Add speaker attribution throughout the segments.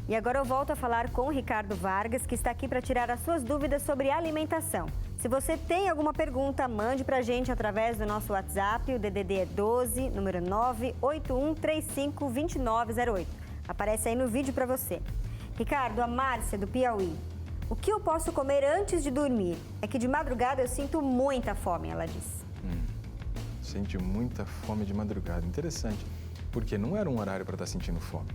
Speaker 1: E agora eu volto a falar com o Ricardo Vargas, que está aqui para tirar as suas dúvidas sobre alimentação. Se você tem alguma pergunta, mande para a gente através do nosso WhatsApp, o DDD é 12, número 981352908. Aparece aí no vídeo para você. Ricardo, a Márcia do Piauí. O que eu posso comer antes de dormir? É que de madrugada eu sinto muita fome, ela diz.
Speaker 2: Sente muita fome de madrugada. Interessante, porque não era um horário para estar sentindo fome.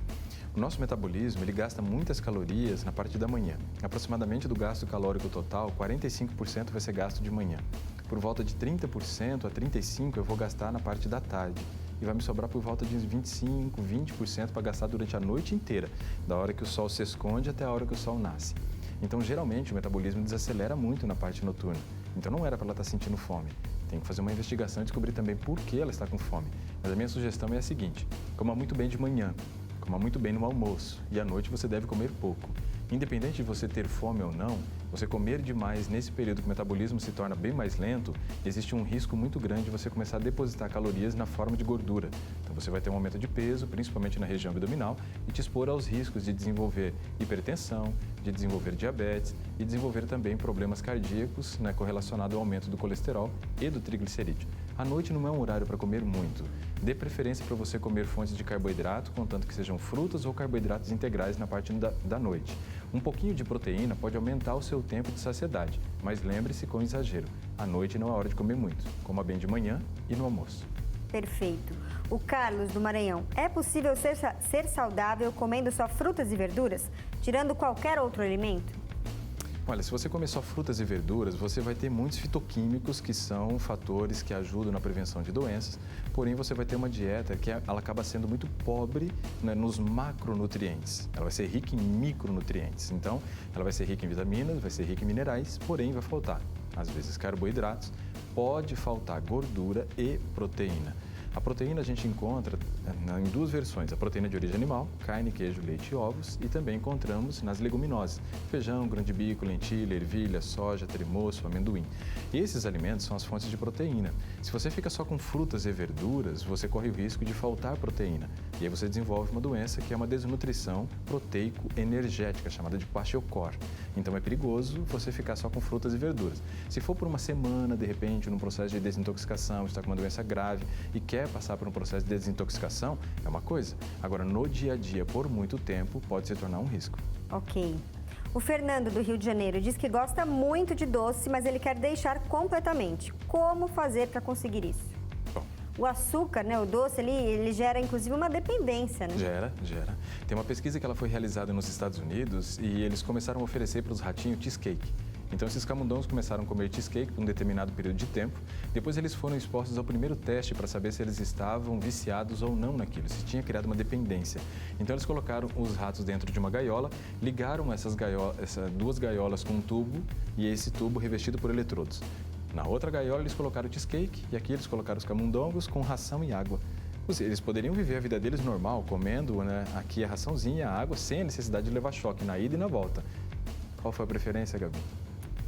Speaker 2: O nosso metabolismo, ele gasta muitas calorias na parte da manhã. Aproximadamente do gasto calórico total, 45% vai ser gasto de manhã. Por volta de 30% a 35% eu vou gastar na parte da tarde. E vai me sobrar por volta de uns 25%, 20% para gastar durante a noite inteira, da hora que o sol se esconde até a hora que o sol nasce. Então, geralmente, o metabolismo desacelera muito na parte noturna. Então, não era para ela estar sentindo fome. Tem que fazer uma investigação e descobrir também por que ela está com fome. Mas a minha sugestão é a seguinte: coma muito bem de manhã, coma muito bem no almoço e à noite você deve comer pouco. Independente de você ter fome ou não, você comer demais nesse período que o metabolismo se torna bem mais lento, existe um risco muito grande de você começar a depositar calorias na forma de gordura. Então você vai ter um aumento de peso, principalmente na região abdominal, e te expor aos riscos de desenvolver hipertensão, de desenvolver diabetes e desenvolver também problemas cardíacos, né, correlacionado ao aumento do colesterol e do triglicerídeo. À noite não é um horário para comer muito. Dê preferência para você comer fontes de carboidrato, contanto que sejam frutas ou carboidratos integrais na parte da noite. Um pouquinho de proteína pode aumentar o seu tempo de saciedade, mas lembre-se com exagero. À noite não é hora de comer muito. Coma bem de manhã e no almoço.
Speaker 1: Perfeito. O Carlos do Maranhão. É possível ser saudável comendo só frutas e verduras, tirando qualquer outro alimento?
Speaker 2: Olha, se você comer só frutas e verduras, você vai ter muitos fitoquímicos que são fatores que ajudam na prevenção de doenças, porém você vai ter uma dieta que ela acaba sendo muito pobre, né, nos macronutrientes. Ela vai ser rica em micronutrientes, então ela vai ser rica em vitaminas, vai ser rica em minerais, porém vai faltar, às vezes, carboidratos, pode faltar gordura e proteína. A proteína a gente encontra em duas versões, a proteína de origem animal, carne, queijo, leite e ovos, e também encontramos nas leguminosas, feijão, grão de bico, lentilha, ervilha, soja, tremoço, amendoim. E esses alimentos são as fontes de proteína. Se você fica só com frutas e verduras, você corre o risco de faltar proteína. E aí você desenvolve uma doença que é uma desnutrição proteico-energética, chamada de kwashiorkor. Então é perigoso você ficar só com frutas e verduras. Se for por uma semana, de repente, num processo de desintoxicação, está com uma doença grave e quer passar por um processo de desintoxicação, é uma coisa. Agora, no dia a dia, por muito tempo, pode se tornar um risco.
Speaker 1: Ok. O Fernando, do Rio de Janeiro, diz que gosta muito de doce, mas ele quer deixar completamente. Como fazer para conseguir isso?
Speaker 2: Bom,
Speaker 1: o açúcar, né, o doce, ele gera inclusive uma dependência, né?
Speaker 2: Gera. Tem uma pesquisa que ela foi realizada nos Estados Unidos e eles começaram a oferecer para os ratinhos cheesecake. Então, esses camundongos começaram a comer cheesecake por um determinado período de tempo. Depois, eles foram expostos ao primeiro teste para saber se eles estavam viciados ou não naquilo, se tinha criado uma dependência. Então, eles colocaram os ratos dentro de uma gaiola, ligaram essas duas gaiolas com um tubo e esse tubo revestido por eletrodos. Na outra gaiola, eles colocaram o cheesecake e aqui eles colocaram os camundongos com ração e água. Ou seja, eles poderiam viver a vida deles normal, comendo, né, aqui a raçãozinha, a água, sem a necessidade de levar choque na ida e na volta. Qual foi a preferência, Gabi?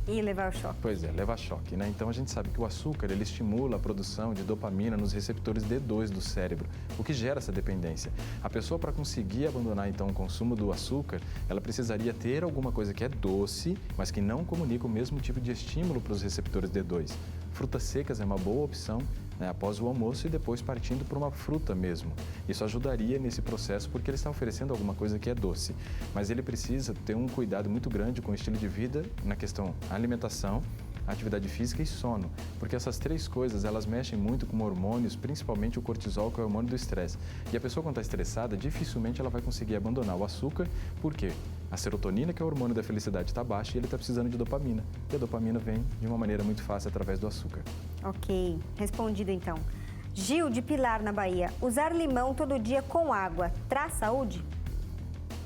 Speaker 1: E levar o choque.
Speaker 2: Pois é, levar choque, né? Então a gente sabe que o açúcar, ele estimula a produção de dopamina nos receptores D2 do cérebro, o que gera essa dependência. A pessoa, para conseguir abandonar então o consumo do açúcar, ela precisaria ter alguma coisa que é doce, mas que não comunica o mesmo tipo de estímulo para os receptores D2. Frutas secas é uma boa opção, né, após o almoço e depois partindo para uma fruta mesmo. Isso ajudaria nesse processo porque ele está oferecendo alguma coisa que é doce. Mas ele precisa ter um cuidado muito grande com o estilo de vida na questão alimentação, atividade física e sono, porque essas três coisas, elas mexem muito com hormônios, principalmente o cortisol, que é o hormônio do estresse. E a pessoa, quando está estressada, dificilmente ela vai conseguir abandonar o açúcar, por quê? A serotonina, que é o hormônio da felicidade, está baixa e ele está precisando de dopamina. E a dopamina vem de uma maneira muito fácil através do açúcar.
Speaker 1: Ok, respondido então. Gil, de Pilar, na Bahia. Usar limão todo dia com água traz saúde?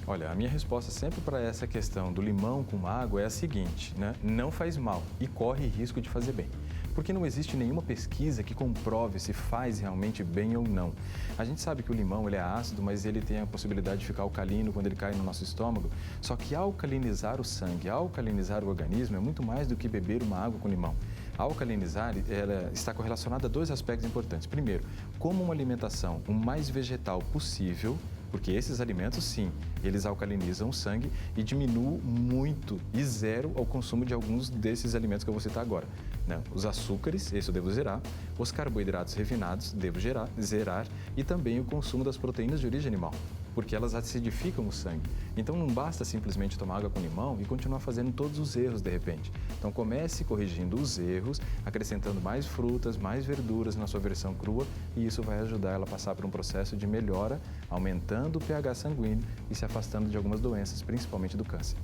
Speaker 2: Olha, a minha resposta sempre para essa questão do limão com água é a seguinte, né? Não faz mal e corre risco de fazer bem. Porque não existe nenhuma pesquisa que comprove se faz realmente bem ou não. A gente sabe que o limão ele é ácido, mas ele tem a possibilidade de ficar alcalino quando ele cai no nosso estômago. Só que alcalinizar o sangue, alcalinizar o organismo é muito mais do que beber uma água com limão. A alcalinizar ela está correlacionada a dois aspectos importantes. Primeiro, como uma alimentação o mais vegetal possível, Porque esses alimentos, sim, eles alcalinizam o sangue e diminuem muito e zero ao consumo de alguns desses alimentos que eu vou citar agora. Né? Os açúcares, esse eu devo zerar, os carboidratos refinados, devo zerar, e também o consumo das proteínas de origem animal, porque elas acidificam o sangue. Então não basta simplesmente tomar água com limão e continuar fazendo todos os erros de repente. Então comece corrigindo os erros, acrescentando mais frutas, mais verduras na sua versão crua, e isso vai ajudar ela a passar por um processo de melhora, aumentando o pH sanguíneo e se afastando de algumas doenças, principalmente do câncer.